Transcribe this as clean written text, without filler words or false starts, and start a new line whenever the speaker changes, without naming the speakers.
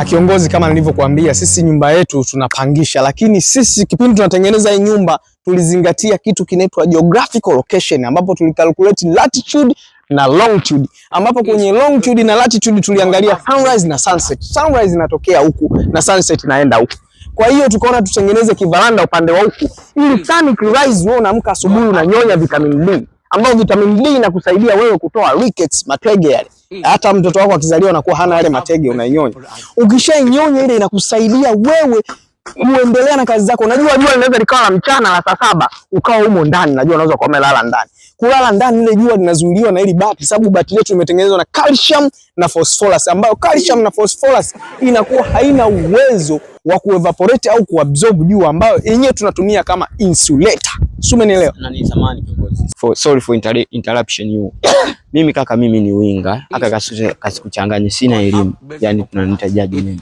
Kiongozi, kama nilivyokuambia, sisi nyumba yetu tunapangisha, lakini sisi kipindi tunatengeneza hii nyumba tulizingatia kitu kinaitwa geographical location, ambapo tulicalculate latitude na longitude, ambapo kwenye longitude na latitude tuliangalia sunrise na sunset. Sunrise inatokea huku na sunset inaenda huku. Kwa hiyo tukaona tutengeneze kivaranda upande wa huku ili sun ikrise, wewe unaamka asubuhi unanyonya vitamin D, ambao vitamin D inakusaidia wewe kutoa rickets, matege yale. Hata mtoto wako akizaliwa anakuwa hana yale matege, unainyonya. Ukishainyonya ile inakusaidia wewe muendelea na kazi zako. Unajua jua linaweza likawa mchana la saa 7 ukawa humo ndani, najua unaweza kuwa umelala ndani. Kulala ndani ile jua linazuiliwa na ile bati, sababu bati letu limetengenezwa na calcium na phosphorus, ambayo calcium na phosphorus inakuwa haina uwezo wa kuevaporate au kuabsorb jua, ambayo yenyewe tunatumia kama insulator. Sio, umenielewa?
Na ni zamani kiongozi. Sorry for interruption you. Mimi kaka, mimi ni winga. Hata kasikuchanganye, sina elimu. Yaani tunanita judge mimi.